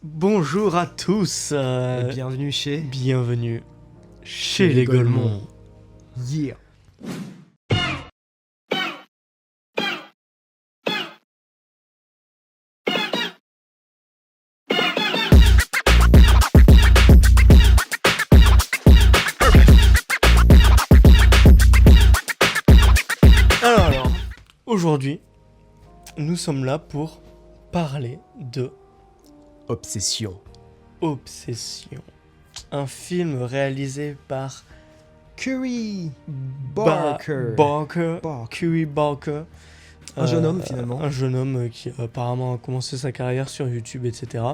Bonjour à tous, Bienvenue chez bienvenue chez les Golemons. Yeah. Alors, aujourd'hui, nous sommes là pour parler de Obsession. Obsession. Un film réalisé par Curry Barker. Barker. Barker. Curry Barker. Un jeune homme, finalement. Un jeune homme qui apparemment a commencé sa carrière sur YouTube, etc.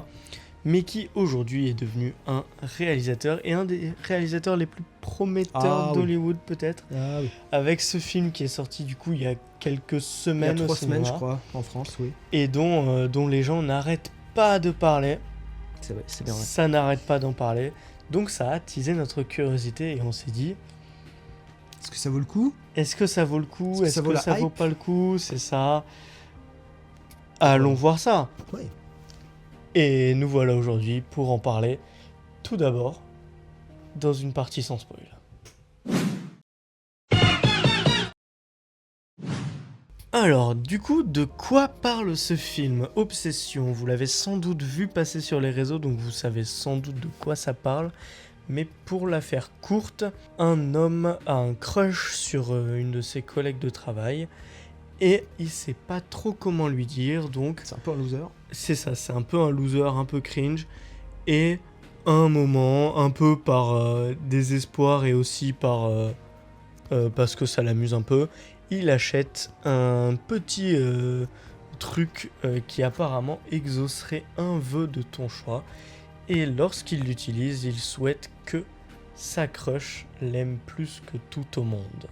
Mais qui aujourd'hui est devenu un réalisateur et un des réalisateurs les plus prometteurs d'Hollywood peut-être. Ah oui. Avec ce film qui est sorti du coup il y a quelques Il y a semaines 3 au semaines, cinéma, je crois, en France, oui. et dont les gens n'arrêtent pas de parler. C'est vrai, c'est bien vrai. Ça n'arrête pas d'en parler. Donc ça a attisé notre curiosité et on s'est dit, Est-ce que ça vaut le coup? est-ce que ça vaut le coup? Est-ce que Est-ce ça vaut que la ça vaut hype? pas le coup? C'est ça. Allons voir ça. Ouais. Et nous voilà aujourd'hui pour en parler. Tout d'abord, dans une partie sans spoil. Alors, du coup, de quoi parle ce film Obsession, vous l'avez sans doute vu passer sur les réseaux, donc vous savez sans doute de quoi ça parle. Mais pour la faire courte, un homme a un crush sur une de ses collègues de travail et il sait pas trop comment lui dire, donc C'est un peu un loser. c'est ça, c'est un peu un loser, un peu cringe. Et à un moment, un peu par désespoir et aussi par parce que ça l'amuse un peu, il achète un petit truc qui apparemment exaucerait un vœu de ton choix. Et lorsqu'il l'utilise, il souhaite que sa crush l'aime plus que tout au monde.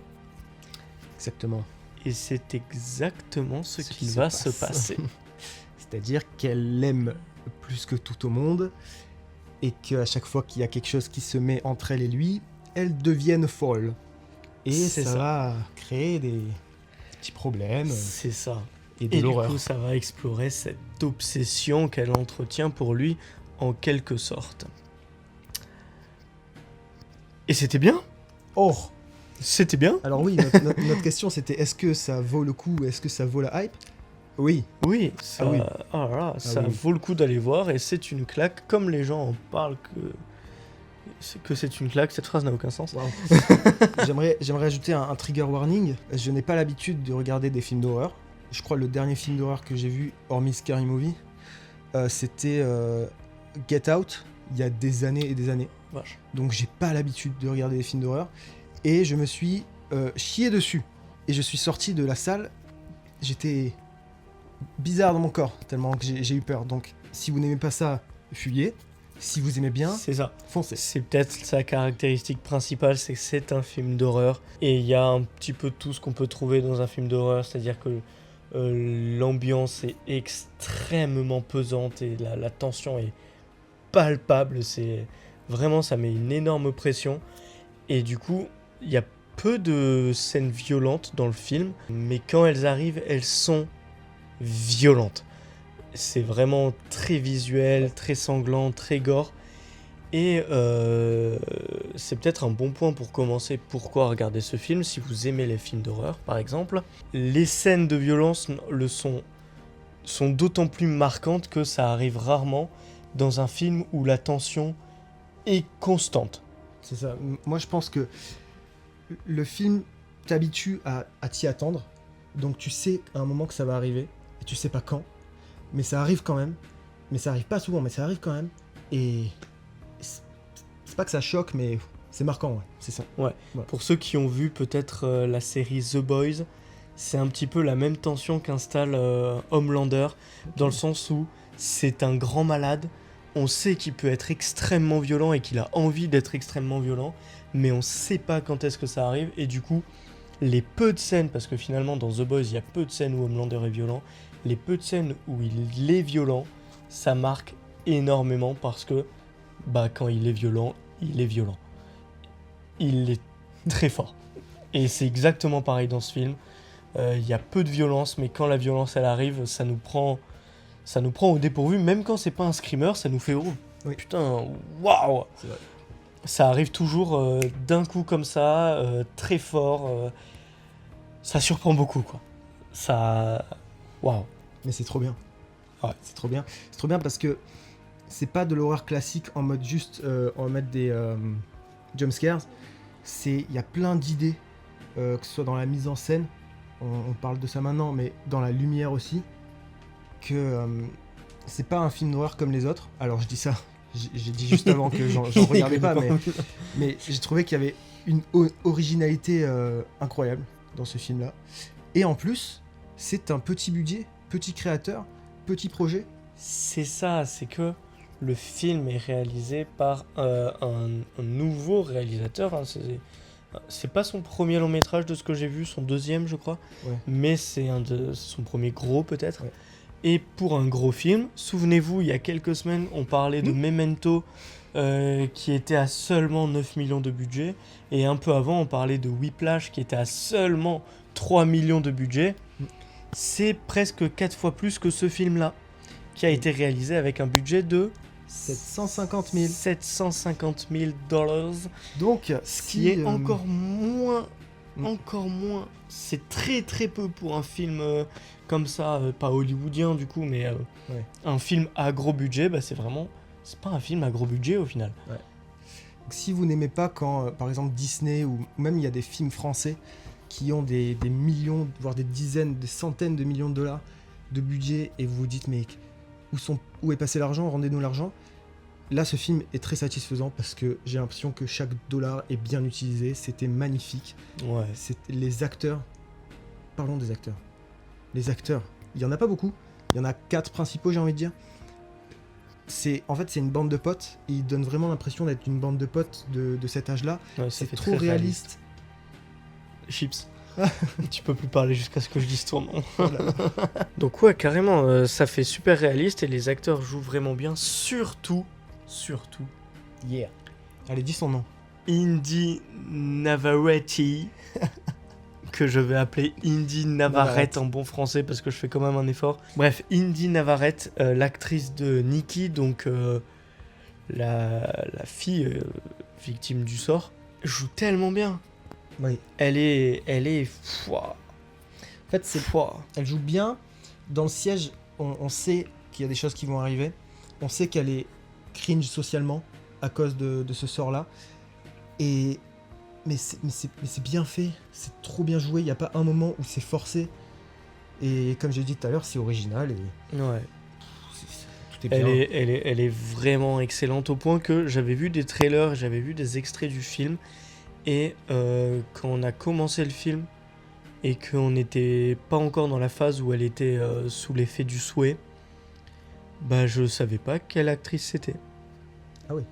Exactement. Et c'est exactement ce Ce qui qui se va passe. se passer. C'est-à-dire qu'elle l'aime plus que tout au monde et qu'à chaque fois qu'il y a quelque chose qui se met entre elle et lui, elles deviennent folles. Et C'est ça ça. va créer des petits problèmes C'est ça. et de Et du l'horreur. coup, ça va explorer cette obsession qu'elle entretient pour lui, en quelque sorte. Et c'était bien. Oh! C'était bien. Alors oui, notre question c'était est-ce que ça vaut le coup, est-ce que ça vaut la hype? Oui, Oui, ça, Ah oui. oh là là, ça oui. vaut le coup d'aller voir et c'est une claque. Comme les gens en parlent que c'est une claque, cette phrase n'a aucun sens. Wow. J'aimerais ajouter un trigger warning. Je n'ai pas l'habitude de regarder des films d'horreur. Je crois que le dernier film d'horreur que j'ai vu, hormis Scary Movie, c'était Get Out, il y a des années et des années. Vache. Donc j'ai pas l'habitude de regarder des films d'horreur. Et je me suis chié dessus. Et je suis sorti de la salle, j'étais bizarre dans mon corps, tellement que j'ai eu peur. Donc si vous n'aimez pas ça, fuyez. Si vous aimez bien, C'est ça. foncez. C'est peut-être sa caractéristique principale, c'est que c'est un film d'horreur. Et il y a un petit peu tout ce qu'on peut trouver dans un film d'horreur, c'est-à-dire que l'ambiance est extrêmement pesante et la tension est palpable. C'est vraiment, ça met une énorme pression. Et du coup, il y a peu de scènes violentes dans le film, mais quand elles arrivent, elles sont violentes. C'est vraiment très visuel, très sanglant, très gore. Et c'est peut-être un bon point pour commencer pourquoi regarder ce film, si vous aimez les films d'horreur par exemple. Les scènes de violence sont d'autant plus marquantes que ça arrive rarement dans un film où la tension est constante. C'est ça. Moi, je pense que le film t'habitue à t'y attendre. Donc, tu sais à un moment que ça va arriver. Et tu sais pas quand. Mais ça arrive quand même. Mais ça arrive pas souvent, mais ça arrive quand même. Et c'est pas que ça choque, mais c'est marquant, ouais. C'est ça. Pour ceux qui ont vu peut-être la série The Boys, c'est un petit peu la même tension qu'installe Homelander, dans le sens où c'est un grand malade. On sait qu'il peut être extrêmement violent et qu'il a envie d'être extrêmement violent, mais on sait pas quand est-ce que ça arrive. Et du coup, les peu de scènes, parce que finalement dans The Boys, il y a peu de scènes où Homelander est violent, les peu de scènes où il est violent, ça marque énormément parce que quand il est violent, il est violent. Il est très fort. Et c'est exactement pareil dans ce film. Il y a peu de violence, mais quand la violence elle arrive, ça nous prend ça nous prend au dépourvu, même quand c'est pas un screamer, ça nous fait oh Oui. putain, waouh. C'est vrai. Ça arrive toujours d'un coup comme ça, très fort. Ça surprend beaucoup quoi. Ça, waouh. Mais c'est trop bien. Ouais. C'est trop bien. C'est trop bien parce que c'est pas de l'horreur classique en mode juste en mode des jumpscares. Il y a plein d'idées, que ce soit dans la mise en scène, on parle de ça maintenant, mais dans la lumière aussi, que c'est pas un film d'horreur comme les autres. Alors je dis ça, j'ai dit juste avant que j'en regardais pas, mais j'ai trouvé qu'il y avait une originalité incroyable dans ce film-là. Et en plus, c'est un petit budget, petit créateur, petit projet. C'est ça, c'est que le film est réalisé par un nouveau réalisateur. Hein, c'est pas son premier long métrage de ce que j'ai vu, son deuxième je crois, Ouais. mais c'est son premier gros peut-être. Ouais. Et pour un gros film, souvenez-vous, il y a quelques semaines, on parlait de Memento qui était à seulement 9 millions de budget. Et un peu avant, on parlait de Whiplash qui était à seulement 3 millions de budget. C'est presque 4 fois plus que ce film-là, qui a été réalisé avec un budget de 750 000. 750 000 dollars. Donc, Ce qui est encore moins. C'est très très peu pour un film comme ça, pas hollywoodien du coup, mais un film à gros budget, bah c'est pas un film à gros budget au final. Ouais. Donc, si vous n'aimez pas quand, par exemple, Disney ou même il y a des films français qui ont des millions, voire des dizaines, des centaines de millions de dollars de budget et vous vous dites mais où est passé l'argent, rendez-nous l'argent. Là, ce film est très satisfaisant parce que j'ai l'impression que chaque dollar est bien utilisé. C'était magnifique. Ouais. Les acteurs. Parlons des acteurs. Les acteurs. Il y en a pas beaucoup. Il y en a 4 principaux, j'ai envie de dire. En fait, c'est une bande de potes. Et ils donnent vraiment l'impression d'être une bande de potes de cet âge-là. Ouais, c'est fait trop très réaliste. Chips. Tu peux plus parler jusqu'à ce que je dise ton nom. Voilà. Donc ouais, carrément, ça fait super réaliste et les acteurs jouent vraiment bien. Surtout, Yeah. Allez, dis son nom. Indy Navarrete, que je vais appeler Indy Navarrete en bon français parce que je fais quand même un effort. Bref, Indy Navarrete, l'actrice de Nikki, donc la fille victime du sort, joue tellement bien. Oui. Elle est En fait, elle joue bien. Dans le siège, on sait qu'il y a des choses qui vont arriver. On sait qu'elle est cringe socialement à cause de ce sort-là. Mais c'est bien fait. C'est trop bien joué. Il n'y a pas un moment où c'est forcé. Et comme j'ai dit tout à l'heure, c'est original. Et ouais. Tout est bien. Elle est vraiment excellente au point que j'avais vu des trailers, j'avais vu des extraits du film. Et quand on a commencé le film et qu'on n'était pas encore dans la phase où elle était sous l'effet du souhait, bah je savais pas quelle actrice c'était. Ah oui.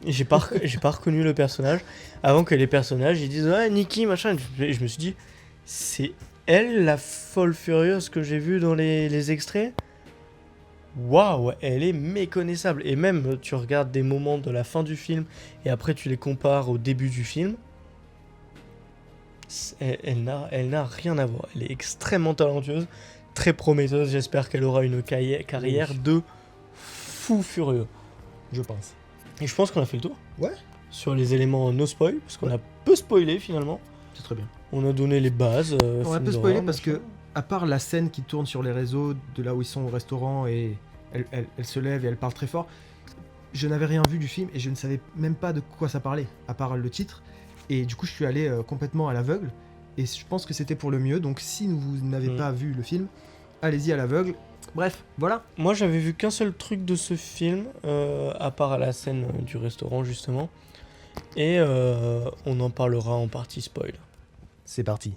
J'ai pas reconnu le personnage avant que les personnages ils disent ouais Nikki machin. Et je me suis dit c'est elle la folle furieuse que j'ai vue dans les extraits. Waouh, elle est méconnaissable. Et même tu regardes des moments de la fin du film et après tu les compares au début du film. Elle n'a rien à voir. Elle est extrêmement talentueuse, très prometteuse. J'espère qu'elle aura une carrière de fou furieux. Je pense. Et je pense qu'on a fait le tour. Ouais. Sur les éléments no spoil, parce qu'on a peu spoilé finalement. C'est très bien. On a donné les bases. On a peu spoilé parce que, à part la scène qui tourne sur les réseaux de là où ils sont au restaurant et elle se lève et elle parle très fort, je n'avais rien vu du film et je ne savais même pas de quoi ça parlait, à part le titre. Et du coup, je suis allé complètement à l'aveugle. Et je pense que c'était pour le mieux. Donc, si vous n'avez pas vu le film, allez-y à l'aveugle. Bref, voilà. Moi, j'avais vu qu'un seul truc de ce film, à part à la scène du restaurant, justement. Et on en parlera en partie spoil. C'est parti.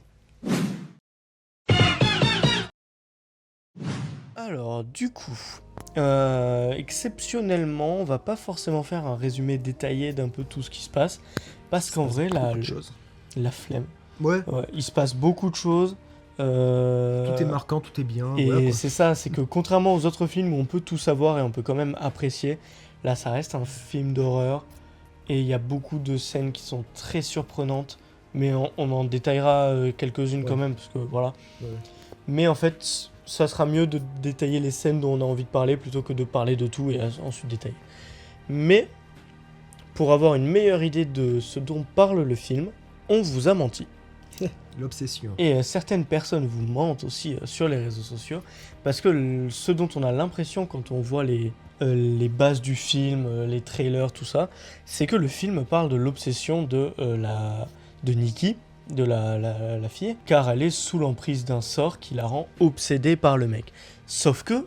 Alors, du coup, exceptionnellement, on va pas forcément faire un résumé détaillé d'un peu tout ce qui se passe. Parce qu'en vrai, la flemme. Ouais. Il se passe beaucoup de choses. Tout est marquant, tout est bien. Et voilà, c'est ça, c'est que contrairement aux autres films où on peut tout savoir et on peut quand même apprécier, là ça reste un film d'horreur. Et il y a beaucoup de scènes qui sont très surprenantes. Mais on en détaillera quelques-unes quand même, parce que voilà. Ouais. Mais en fait, ça sera mieux de détailler les scènes dont on a envie de parler plutôt que de parler de tout et ensuite détailler. Mais, pour avoir une meilleure idée de ce dont parle le film, on vous a menti. L'obsession. Et certaines personnes vous mentent aussi sur les réseaux sociaux, parce que ce dont on a l'impression quand on voit les bases du film, les trailers, tout ça, c'est que le film parle de l'obsession de Nikki, de la fille, car elle est sous l'emprise d'un sort qui la rend obsédée par le mec. Sauf que,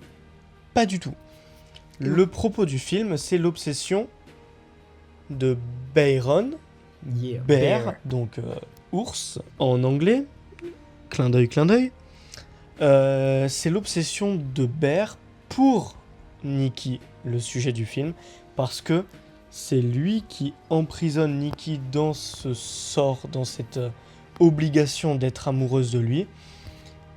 pas du tout. Le propos du film, c'est l'obsession de Byron, Yeah, bear, donc ours en anglais, clin d'œil, c'est l'obsession de Bear pour Nikki, le sujet du film, parce que c'est lui qui emprisonne Nikki dans ce sort, dans cette obligation d'être amoureuse de lui,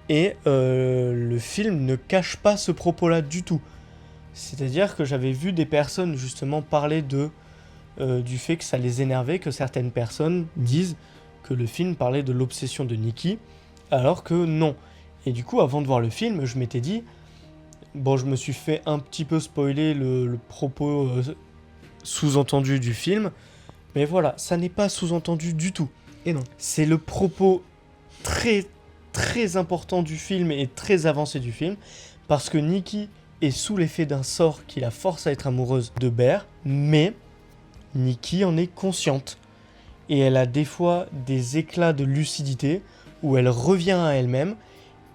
et le film ne cache pas ce propos-là du tout. C'est-à-dire que j'avais vu des personnes justement parler du fait que ça les énervait, que certaines personnes disent que le film parlait de l'obsession de Nikki, alors que non. Et du coup, avant de voir le film, je m'étais dit, bon, je me suis fait un petit peu spoiler le propos sous-entendu du film, mais voilà, ça n'est pas sous-entendu du tout. Et non. C'est le propos très, très important du film et très avancé du film, parce que Nikki est sous l'effet d'un sort qui la force à être amoureuse de Bear, mais Nikki en est consciente. Et elle a des fois des éclats de lucidité où elle revient à elle-même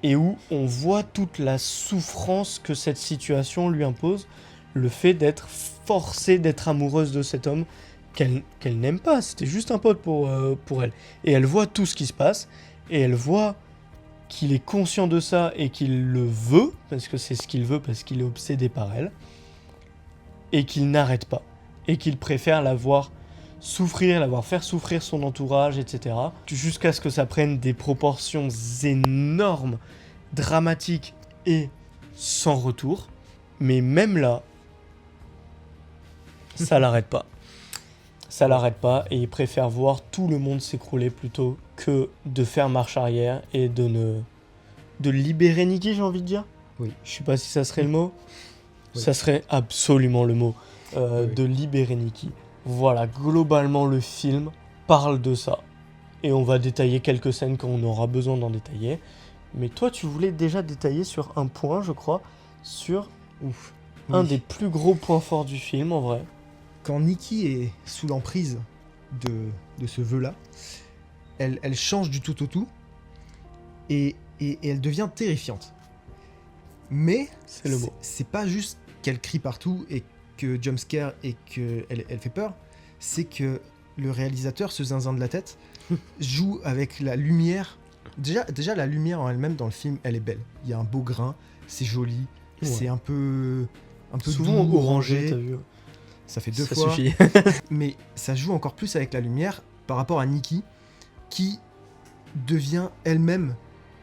et où on voit toute la souffrance que cette situation lui impose, le fait d'être forcée d'être amoureuse de cet homme qu'elle n'aime pas, c'était juste un pote pour elle. Et elle voit tout ce qui se passe, et elle voit qu'il est conscient de ça et qu'il le veut, parce que c'est ce qu'il veut, parce qu'il est obsédé par elle, et qu'il n'arrête pas, et qu'il préfère la voir souffrir, la voir faire souffrir son entourage, etc. Jusqu'à ce que ça prenne des proportions énormes, dramatiques et sans retour. Mais même là, ça l'arrête pas. Ça l'arrête pas et il préfère voir tout le monde s'écrouler plutôt que de faire marche arrière et de libérer Nikki, j'ai envie de dire. Oui. Je sais pas si ça serait le mot. Oui. Ça serait absolument le mot. Oui. De libérer Nikki. Voilà, globalement le film parle de ça. Et on va détailler quelques scènes quand on aura besoin d'en détailler. Mais toi, tu voulais déjà détailler sur un point, je crois, sur un des plus gros points forts du film, en vrai. Quand Nikki est sous l'emprise de ce vœu-là, elle change du tout au tout et elle devient terrifiante. Mais C'est le mot. c'est pas juste qu'elle crie partout et que jumpscare et qu'elle fait peur, c'est que le réalisateur, ce zinzin de la tête, joue avec la lumière. Déjà la lumière en elle-même dans le film, elle est belle. Il y a un beau grain, c'est joli, Ouais. c'est un peu Souvent doux, orangé, t'as vu. Ça fait deux Ça fois. suffit. Mais ça joue encore plus avec la lumière par rapport à Nikki, qui devient elle-même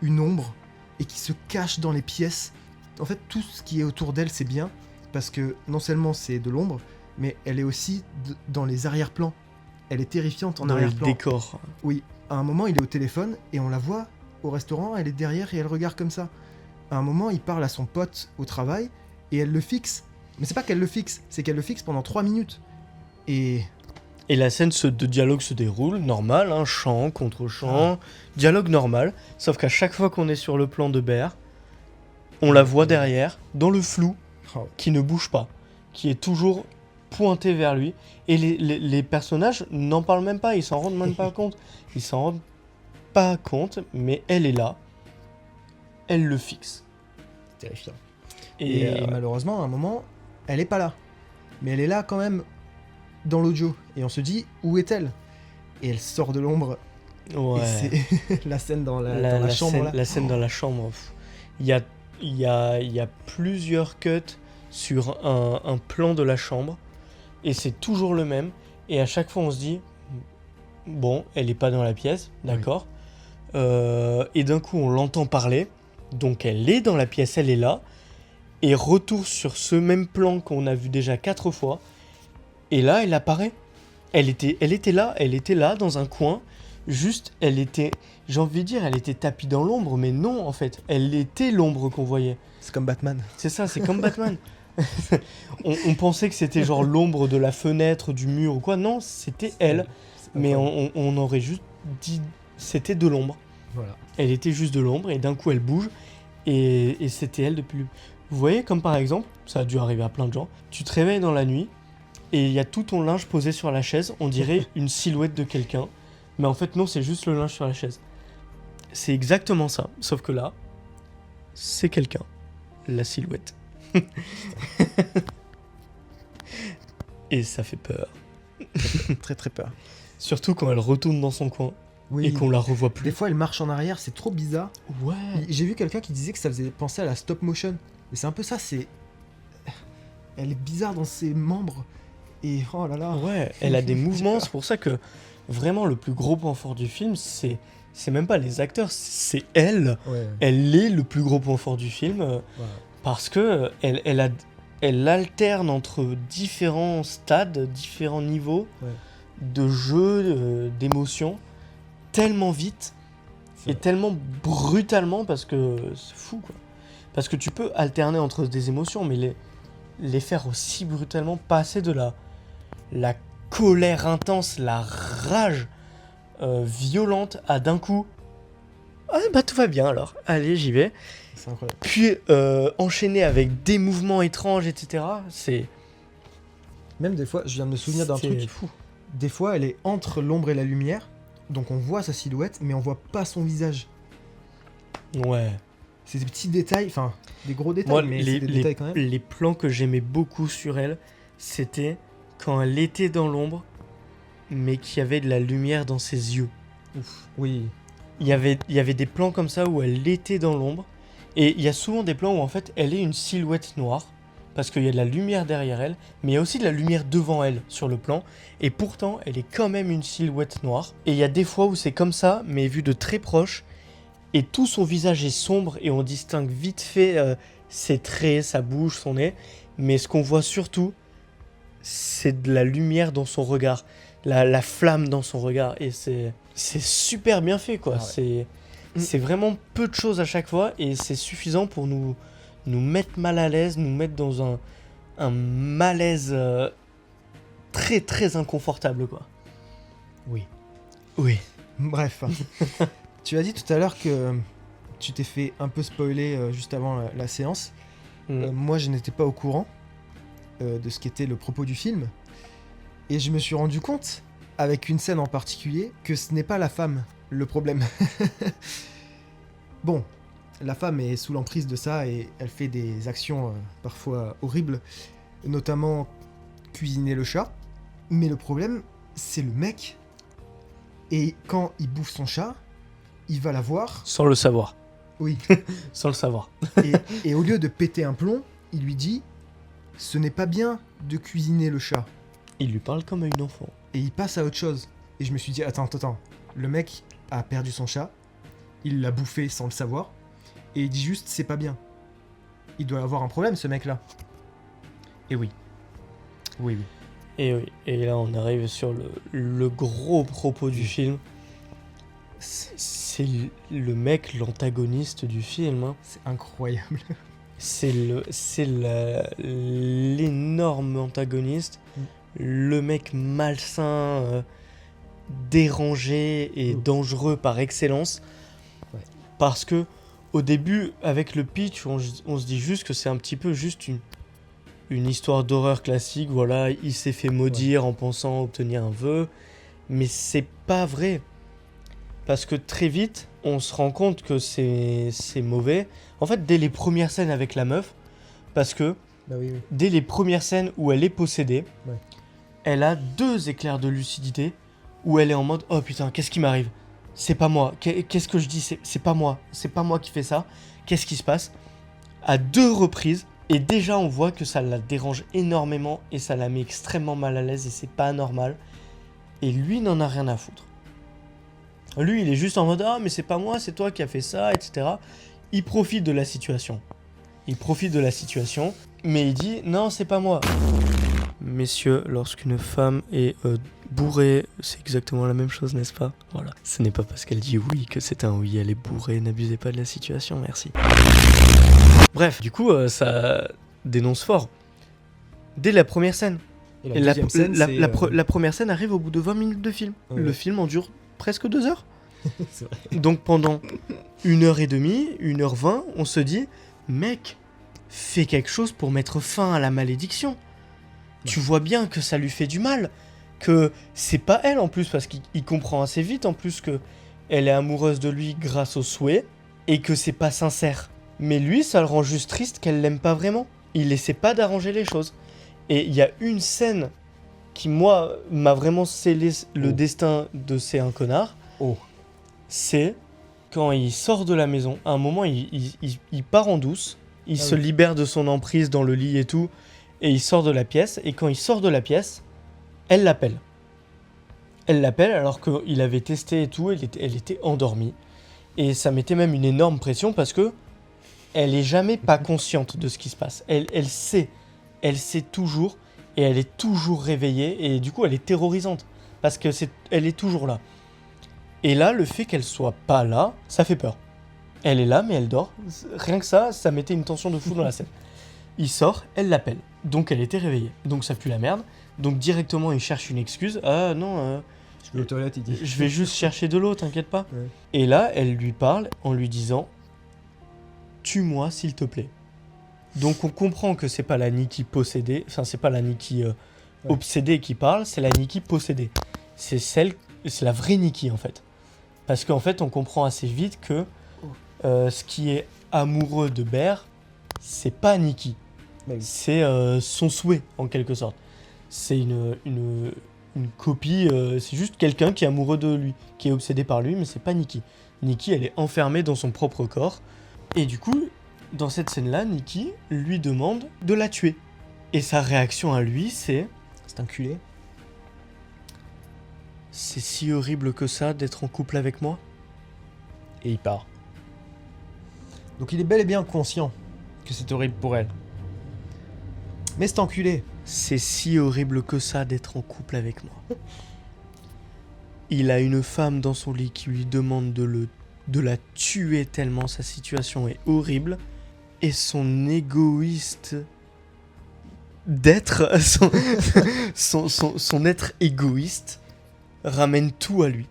une ombre et qui se cache dans les pièces. En fait, tout ce qui est autour d'elle, c'est bien, parce que non seulement c'est de l'ombre, mais elle est aussi dans les arrière-plans. Elle est terrifiante en Dans le arrière-plan. décor. Oui, à un moment, il est au téléphone et on la voit au restaurant, elle est derrière et elle regarde comme ça. À un moment, il parle à son pote au travail et elle le fixe. Mais c'est pas qu'elle le fixe, c'est qu'elle le fixe pendant 3 minutes. Et Et la scène de dialogue se déroule, normal, hein, chant, contre-chant, dialogue normal, sauf qu'à chaque fois qu'on est sur le plan de Bear, on la voit derrière, dans le flou, qui ne bouge pas, qui est toujours pointé vers lui, et les personnages n'en parlent même pas, ils s'en rendent même pas compte. Ils s'en rendent pas compte, mais elle est là, elle le fixe. c'est terrifiant. Et, Et malheureusement, à un moment, elle est pas là. Mais elle est là quand même dans l'audio. Et on se dit, où est-elle ? Et elle sort de l'ombre. ouais. Et c'est la scène dans la chambre. Scène, là. la scène dans la chambre. Pff. Il y a plusieurs cuts sur un plan de la chambre. Et c'est toujours le même. Et à chaque fois, on se dit, bon, elle n'est pas dans la pièce, d'accord. Et d'un coup, on l'entend parler. Donc elle est dans la pièce, elle est là. Et retour sur ce même plan qu'on a vu déjà 4 fois. Et là, elle apparaît. Elle était là dans un coin, Juste, elle était, j'ai envie de dire, elle était tapie dans l'ombre, mais non, en fait. Elle était l'ombre qu'on voyait. C'est comme Batman. C'est ça, c'est comme Batman. On pensait que c'était genre l'ombre de la fenêtre, du mur ou quoi. Non, c'était elle. Mais on aurait juste dit c'était de l'ombre. Voilà. Elle était juste de l'ombre et d'un coup elle bouge et c'était elle depuis. Vous voyez, comme par exemple, ça a dû arriver à plein de gens, tu te réveilles dans la nuit et il y a tout ton linge posé sur la chaise, on dirait une silhouette de quelqu'un, mais en fait non, c'est juste le linge sur la chaise. C'est exactement ça, sauf que là, c'est quelqu'un, la silhouette. Et ça fait peur. Très très peur. Surtout quand elle retourne dans son coin et qu'on la revoit plus. Des fois, elle marche en arrière, c'est trop bizarre. Ouais. J'ai vu quelqu'un qui disait que ça faisait penser à la stop motion. Mais c'est un peu ça, c'est... Elle est bizarre dans ses membres. Et oh là là. Ouais, elle a des mouvements, c'est pour ça que vraiment le plus gros point fort du film, c'est même pas les acteurs, c'est elle. Ouais. Elle est le plus gros point fort du film parce que elle alterne entre différents stades, différents niveaux de jeu, d'émotions, tellement vite et tellement brutalement parce que c'est fou quoi. Parce que tu peux alterner entre des émotions, mais les faire aussi brutalement, passer de la colère intense, la rage violente à d'un coup, ah bah tout va bien alors, allez j'y vais. C'est incroyable. Puis enchaîner avec des mouvements étranges, etc. C'est... Même des fois, je viens de me souvenir d'un truc fou. Des fois, elle est entre l'ombre et la lumière, donc on voit sa silhouette, mais on voit pas son visage. Ouais. C'est des petits détails, enfin, des gros détails, Moi, mais c'est des détails quand même. les plans que j'aimais beaucoup sur elle, c'était quand elle était dans l'ombre, mais qu'il y avait de la lumière dans ses yeux. Ouf. Oui. Il y avait des plans comme ça où elle était dans l'ombre, et il y a souvent des plans où en fait elle est une silhouette noire, parce qu'il y a de la lumière derrière elle, mais il y a aussi de la lumière devant elle sur le plan, et pourtant elle est quand même une silhouette noire. Et il y a des fois où c'est comme ça, mais vu de très proche, et tout son visage est sombre, et on distingue vite fait ses traits, sa bouche, son nez, mais ce qu'on voit surtout, c'est de la lumière dans son regard, la flamme dans son regard, et c'est super bien fait quoi. Ah ouais. C'est vraiment peu de choses à chaque fois, et c'est suffisant pour nous mettre mal à l'aise, nous mettre dans un malaise très très inconfortable quoi. Oui. Oui. Bref. Tu as dit tout à l'heure que tu t'es fait un peu spoiler juste avant la séance. Moi, je n'étais pas au courant de ce qu'était le propos du film. Et je me suis rendu compte, avec une scène en particulier, que ce n'est pas la femme le problème. Bon, la femme est sous l'emprise de ça et elle fait des actions parfois horribles, notamment cuisiner le chat. Mais le problème, c'est le mec. Et quand il bouffe son chat, il va la voir. Sans le savoir. Oui. Sans le savoir. Et au lieu de péter un plomb, il lui dit « Ce n'est pas bien de cuisiner le chat ». Il lui parle comme à une enfant. Et il passe à autre chose. Et je me suis dit « Attends. Le mec a perdu son chat. Il l'a bouffé sans le savoir. Et il dit juste « C'est pas bien ». Il doit avoir un problème, ce mec-là. Et oui. Oui. Et oui. Et là, on arrive sur le gros propos du film. C'est le mec, l'antagoniste du film. Hein. C'est incroyable. C'est l'énorme antagoniste. Le mec malsain, dérangé et dangereux par excellence. Ouais. Parce que au début, avec le pitch, on se dit juste que c'est un petit peu juste une histoire d'horreur classique. Voilà, il s'est fait maudire en pensant obtenir un vœu. Mais c'est pas vrai. Parce que très vite, on se rend compte que c'est mauvais. En fait, dès les premières scènes avec la meuf, parce que dès les premières scènes où elle est possédée, elle a 2 éclairs de lucidité où elle est en mode « Oh putain, qu'est-ce qui m'arrive ? C'est pas moi. Qu'est-ce que je dis ? C'est pas moi. C'est pas moi qui fais ça. Qu'est-ce qui se passe ?» À 2 reprises. Et déjà, on voit que ça la dérange énormément et ça la met extrêmement mal à l'aise et c'est pas normal. Et lui n'en a rien à foutre. Lui, il est juste en mode « Ah, mais c'est pas moi, c'est toi qui as fait ça, etc. » Il profite de la situation. Mais il dit « Non, c'est pas moi. » Messieurs, lorsqu'une femme est bourrée, c'est exactement la même chose, n'est-ce pas? Voilà. Ce n'est pas parce qu'elle dit oui que c'est un oui, elle est bourrée, n'abusez pas de la situation, merci. Bref, du coup, ça dénonce fort. Dès la première scène. Et la deuxième scène, c'est... La première scène arrive au bout de 20 minutes de film. Ouais. Le film en dure presque 2 heures. C'est vrai. Donc pendant 1h30, 1h20, on se dit, mec, fais quelque chose pour mettre fin à la malédiction. Tu vois bien que ça lui fait du mal, que c'est pas elle en plus, parce qu'il comprend assez vite en plus que elle est amoureuse de lui grâce au souhait, et que c'est pas sincère. Mais lui, ça le rend juste triste qu'elle l'aime pas vraiment. Il essaie pas d'arranger les choses. Et il y a une scène qui, moi, m'a vraiment scellé le destin de c'est un connard. Oh. C'est quand il sort de la maison. À un moment, il part en douce. Il se libère de son emprise dans le lit et tout. Et il sort de la pièce. Et quand il sort de la pièce, elle l'appelle. Elle l'appelle alors qu'il avait testé et tout. Elle était endormie. Et ça mettait même une énorme pression parce que elle est jamais pas consciente de ce qui se passe. Elle sait. Elle sait toujours. Et elle est toujours réveillée. Et du coup, elle est terrorisante. Parce que elle est toujours là. Et là, le fait qu'elle soit pas là, ça fait peur. Elle est là, mais elle dort. Rien que ça, ça mettait une tension de fou dans la scène. Il sort, elle l'appelle. Donc elle était réveillée. Donc ça pue la merde. Donc directement, il cherche une excuse. Ah non, Je vais aux toilettes, il dit. je vais juste chercher de l'eau, t'inquiète pas. Ouais. Et là, elle lui parle en lui disant « Tue-moi, s'il te plaît ». Donc on comprend que c'est pas la Nikki possédée. Enfin, c'est pas la Nikki obsédée qui parle, c'est la Nikki possédée. C'est la vraie Nikki, en fait. Parce qu'en fait, on comprend assez vite que ce qui est amoureux de Bear, c'est pas Nikki. Bah oui. C'est son souhait, en quelque sorte. C'est une copie, c'est juste quelqu'un qui est amoureux de lui, qui est obsédé par lui, mais c'est pas Nikki. Nikki, elle est enfermée dans son propre corps. Et du coup, dans cette scène-là, Nikki lui demande de la tuer. Et sa réaction à lui, c'est... C'est un culé. C'est si horrible que ça d'être en couple avec moi. Et il part. Donc il est bel et bien conscient que c'est horrible pour elle. Mais cet enculé. C'est si horrible que ça d'être en couple avec moi. Il a une femme dans son lit qui lui demande de la tuer tellement sa situation est horrible. Et son égoïste d'être, son être égoïste ramène tout à lui.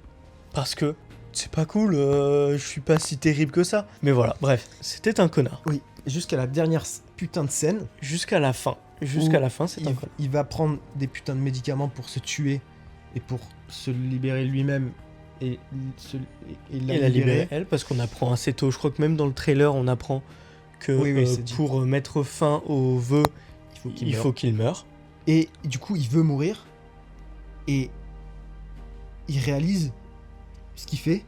Parce que c'est pas cool, je suis pas si terrible que ça. Mais voilà, bref, c'était un connard. Oui, jusqu'à la dernière putain de scène. Jusqu'à la fin. Jusqu'à la fin, c'est un connard. Il va prendre des putains de médicaments pour se tuer et pour se libérer lui-même et la libérer elle, parce qu'on apprend assez tôt. Je crois que même dans le trailer, on apprend que pour mettre fin au vœu, il faut qu'il meure. Et du coup, il veut mourir. Et il réalise ce qu'il fait.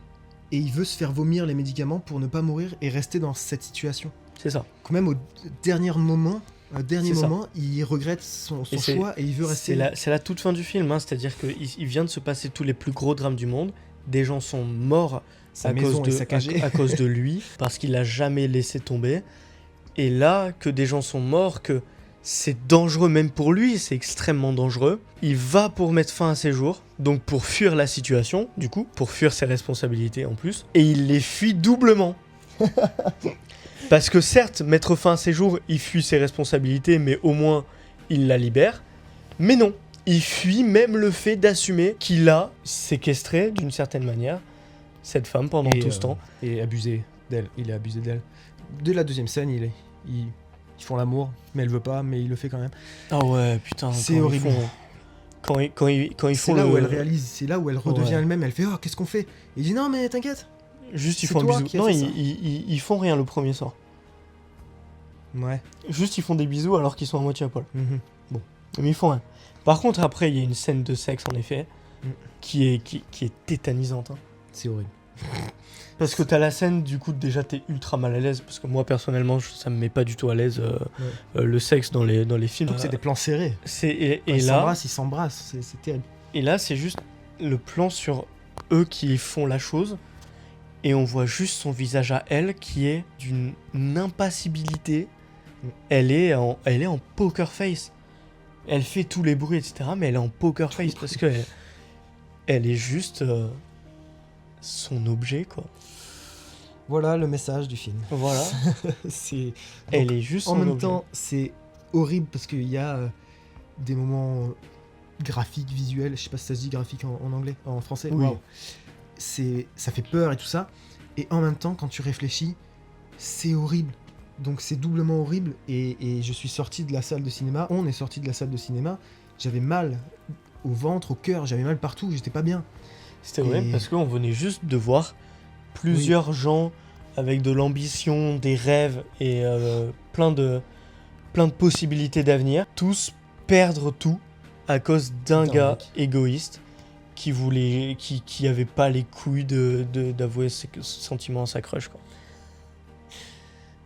Et il veut se faire vomir les médicaments pour ne pas mourir et rester dans cette situation. C'est ça. Quand même, au dernier moment, il regrette son choix et il veut rester... C'est la toute fin du film, hein, c'est-à-dire qu'il vient de se passer tous les plus gros drames du monde. Des gens sont morts à cause de lui, parce qu'il a jamais laissé tomber. Et là, que des gens sont morts, que c'est dangereux même pour lui, c'est extrêmement dangereux. Il va pour mettre fin à ses jours, donc pour fuir la situation, du coup, pour fuir ses responsabilités en plus. Et il les fuit doublement. Parce que certes, mettre fin à ses jours, il fuit ses responsabilités, mais au moins, il la libère. Mais non, il fuit même le fait d'assumer qu'il a séquestré, d'une certaine manière, cette femme pendant tout ce temps. Et abusé d'elle, il a abusé d'elle. Dès la deuxième scène, ils font l'amour, mais elle veut pas, mais il le fait quand même. Ah ouais, putain. C'est horrible. Quand ils font c'est là où elle réalise, c'est là où elle redevient elle-même, elle fait « Oh, qu'est-ce qu'on fait ?» Il dit « Non, mais t'inquiète !» Juste ils font un bisou. Non, ils font rien le premier soir. Ouais. Juste ils font des bisous alors qu'ils sont à moitié à poil. Bon, mais ils font rien. Par contre, après, il y a une scène de sexe, en effet, qui est tétanisante. Hein. C'est horrible. Parce que t'as la scène, du coup, déjà t'es ultra mal à l'aise, parce que moi, personnellement, ça me met pas du tout à l'aise le sexe dans les films. Donc c'est des plans serrés. Ils s'embrassent, c'est terrible. Et là, c'est juste le plan sur eux qui font la chose, et on voit juste son visage à elle, qui est d'une impassibilité. Elle est en poker face. Elle fait tous les bruits, etc. Mais elle est en poker face parce que elle est juste son objet, quoi. Voilà le message du film. Voilà. C'est... Elle est juste En son même objet. temps, c'est horrible parce qu'il y a des moments graphiques, visuels. Je sais pas si ça se dit graphique en anglais, en français. Oui. Waouh. Ça fait peur et tout ça. Et en même temps, quand tu réfléchis, c'est horrible. Donc c'est doublement horrible. Et je suis sorti de la salle de cinéma. On est sorti de la salle de cinéma. J'avais mal au ventre, au cœur. J'avais mal partout. J'étais pas bien. C'était horrible parce qu'on venait juste de voir plusieurs gens avec de l'ambition, des rêves et plein de possibilités d'avenir, tous perdre tout à cause d'un D'un gars mec. égoïste qui avait pas les couilles d'avouer ses sentiments à sa crush, quoi.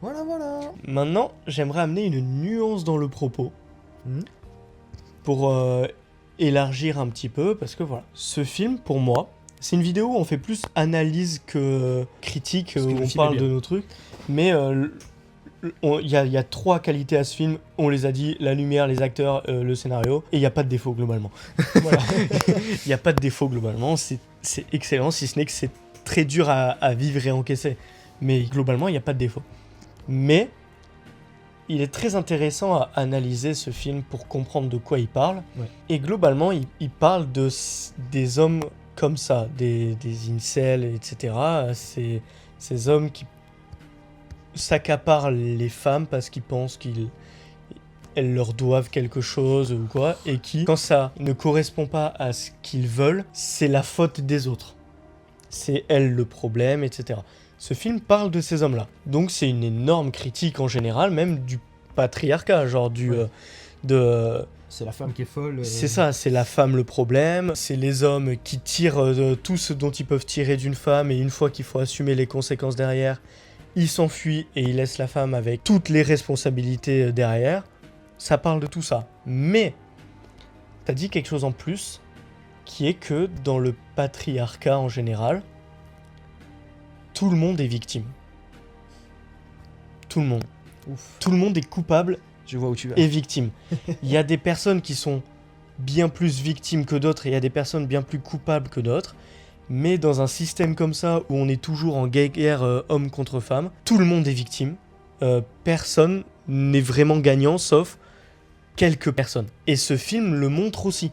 Voilà. Maintenant, j'aimerais amener une nuance dans le propos Mhm. pour élargir un petit peu, parce que voilà, ce film, pour moi, c'est une vidéo où on fait plus analyse que critique, Parce que où le on film est parle de bien. nos trucs, mais il y a 3 qualités à ce film, on les a dit, la lumière, les acteurs, le scénario, et il n'y a pas de défaut globalement. Voilà. Il n'y a pas de défaut globalement, c'est excellent, si ce n'est que c'est très dur à vivre et encaisser. Mais globalement, il n'y a pas de défaut. Mais il est très intéressant à analyser ce film pour comprendre de quoi il parle. Ouais. Et globalement, il parle des hommes comme ça, des incels, etc. Ces hommes qui s'accaparent les femmes parce qu'ils pensent qu'elles leur doivent quelque chose ou quoi, et qui, quand ça ne correspond pas à ce qu'ils veulent, c'est la faute des autres. C'est elle le problème, etc. Ce film parle de ces hommes-là. Donc c'est une énorme critique en général, même du patriarcat, genre C'est la femme qui est folle. c'est ça, c'est la femme le problème, c'est les hommes qui tirent tout ce dont ils peuvent tirer d'une femme, et une fois qu'il faut assumer les conséquences derrière, ils s'enfuient et ils laissent la femme avec toutes les responsabilités derrière. Ça parle de tout ça. Mais, t'as dit quelque chose en plus, qui est que dans le patriarcat en général, tout le monde est victime. Tout le monde. Ouf. Tout le monde est coupable Je vois où tu vas. et victime. Il y a des personnes qui sont bien plus victimes que d'autres et il y a des personnes bien plus coupables que d'autres. Mais dans un système comme ça, où on est toujours en guerre homme contre femme, tout le monde est victime. Personne n'est vraiment gagnant, sauf quelques personnes. Et ce film le montre aussi.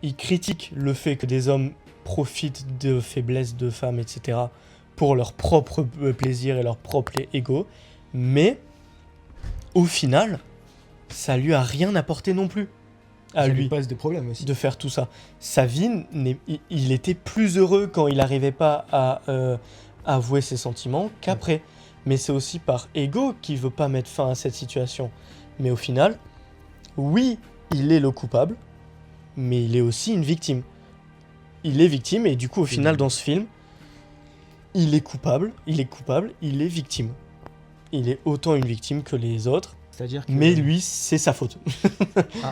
Il critique le fait que des hommes profitent de faiblesses de femmes, etc., pour leur propre plaisir et leur propre ego. Mais, au final, ça lui a rien apporté non plus. À Ça lui. pose des problèmes aussi. De faire tout ça. Sa vie, il était plus heureux quand il n'arrivait pas à avouer ses sentiments qu'après. Mais c'est aussi par ego qu'il veut pas mettre fin à cette situation. Mais au final, oui, il est le coupable, mais il est aussi une victime. Il est victime et du coup, au final, dans ce film, il est coupable, il est victime. Il est autant une victime que les autres, C'est-à-dire que mais lui, c'est sa faute.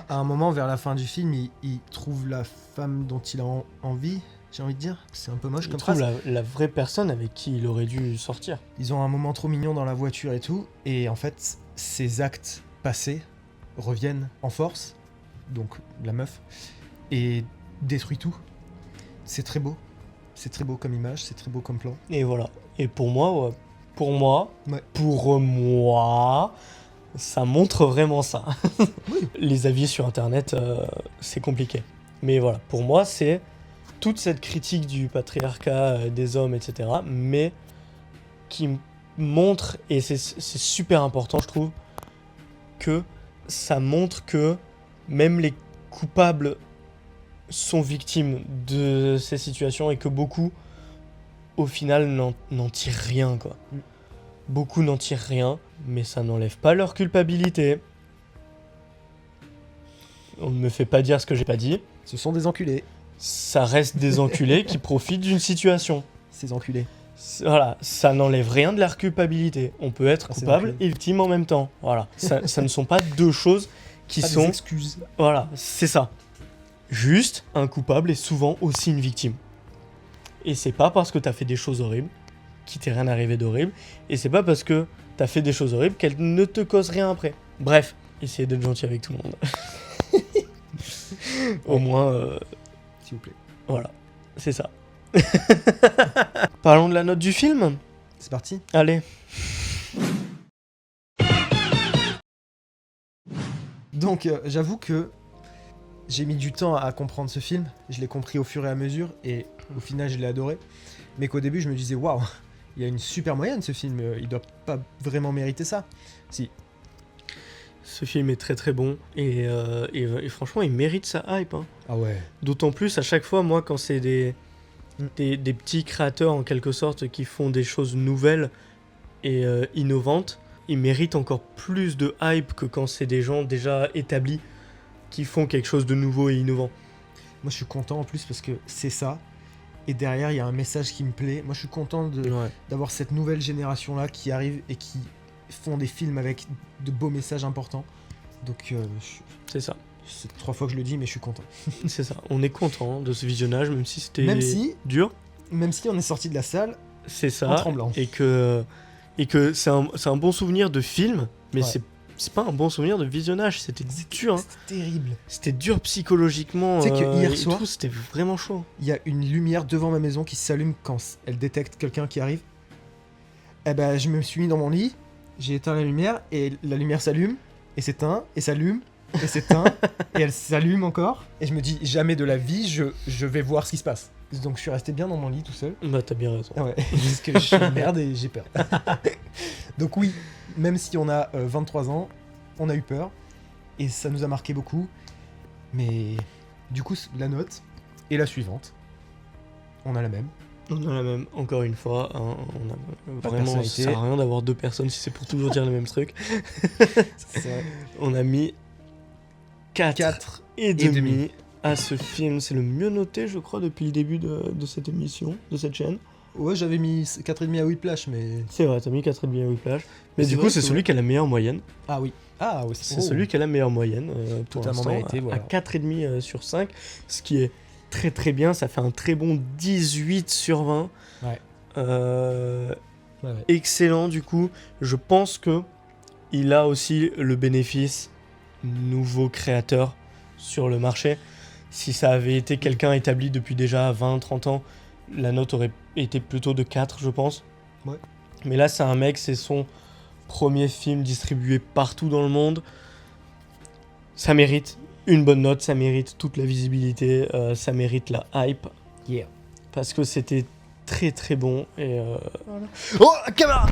à un moment, vers la fin du film, il trouve la femme dont il a envie, j'ai envie de dire. C'est un peu moche Je comme trouve phrase. la vraie personne avec qui il aurait dû sortir. Ils ont un moment trop mignon dans la voiture et tout, et en fait, ses actes passés reviennent en force, donc la meuf, et détruit tout. C'est très beau comme image, c'est très beau comme plan. Et voilà. Et pour moi, Ouais. ça montre vraiment ça. Oui. Les avis sur Internet, c'est compliqué. Mais voilà, pour moi, c'est toute cette critique du patriarcat des hommes, etc., mais qui montre, et c'est super important, je trouve, que ça montre que même les coupables sont victimes de ces situations et que beaucoup, au final, n'en tirent rien, quoi. Mm. Beaucoup n'en tirent rien, mais ça n'enlève pas leur culpabilité. On ne me fait pas dire ce que j'ai pas dit. Ce sont des enculés, Ça reste des enculés qui profitent d'une situation. ces enculés. Voilà, ça n'enlève rien de leur culpabilité. On peut être Ah, c'est coupable vrai. et victime en même temps. Voilà, ça ne sont pas deux choses qui Pas des sont... excuses. Voilà, c'est ça. Juste, un coupable est souvent aussi une victime. Et c'est pas parce que t'as fait des choses horribles qu'il t'est rien arrivé d'horrible. Et c'est pas parce que t'as fait des choses horribles qu'elles ne te causent rien après. Bref, essayez d'être gentil avec tout le monde. Au moins, S'il vous plaît. voilà, c'est ça. Parlons de la note du film. C'est parti. Allez. Donc, j'avoue que j'ai mis du temps à comprendre ce film. Je l'ai compris au fur et à mesure et au final, je l'ai adoré. Mais qu'au début, je me disais, waouh, il y a une super moyenne ce film. Il doit pas vraiment mériter ça. Si. Ce film est très très bon et franchement, il mérite sa hype. Hein. Ah ouais. D'autant plus à chaque fois, moi, quand c'est des petits créateurs en quelque sorte qui font des choses nouvelles et innovantes, ils méritent encore plus de hype que quand c'est des gens déjà établis qui font quelque chose de nouveau et innovant. Moi, je suis content en plus parce que c'est ça. Et derrière, il y a un message qui me plaît. Moi, je suis content d'avoir cette nouvelle génération-là qui arrive et qui font des films avec de beaux messages importants. Donc, c'est ça. C'est 3 fois que je le dis, mais je suis content. C'est ça. On est content de ce visionnage, même si c'était dur. Même si on est sorti de la salle c'est ça, en tremblant. Et que c'est un bon souvenir de film, mais c'est pas un bon souvenir de visionnage. C'était dur. Hein. C'était terrible. C'était dur psychologiquement. Tu sais que hier soir, c'était vraiment chaud. Il y a une lumière devant ma maison qui s'allume quand elle détecte quelqu'un qui arrive. Eh ben, je me suis mis dans mon lit, j'ai éteint la lumière et la lumière s'allume et s'éteint et s'allume et s'éteint et elle s'allume encore. Et je me dis, jamais de la vie, je vais voir ce qui se passe. Donc je suis resté bien dans mon lit tout seul. Bah t'as bien raison. Ah ouais, parce que je suis une merde et j'ai peur. Donc oui, même si on a 23 ans, on a eu peur et ça nous a marqué beaucoup. Mais du coup, la note est la suivante. On a la même. On a la même, encore une fois. Hein, on a Pas de vraiment, ça personnalité. sert à rien d'avoir deux personnes si c'est pour toujours dire le même truc. C'est vrai. On a mis 4 et demi à ce film. C'est le mieux noté, je crois, depuis le début de cette émission, de cette chaîne. Ouais, j'avais mis 4,5 à Whiplash, mais... C'est vrai, t'as mis 4,5 à Whiplash. Mais C'est du vrai, coup, c'est c'est celui vrai. qui a la meilleure moyenne. Ah oui. Ah oui, C'est celui qui a la meilleure moyenne pour Totalement l'instant, mérité, voilà. à 4,5 sur 5, ce qui est très très bien. Ça fait un très bon 18 sur 20. Ouais. Ouais. Excellent du coup. Je pense que il a aussi le bénéfice nouveau créateur sur le marché. Si ça avait été quelqu'un établi depuis déjà 20-30 ans, la note aurait été plutôt de 4, je pense. Ouais. Mais là, c'est un mec, c'est son premier film distribué partout dans le monde. Ça mérite une bonne note, ça mérite toute la visibilité, ça mérite la hype. Yeah. Parce que c'était très très bon et voilà. Oh, la caméra!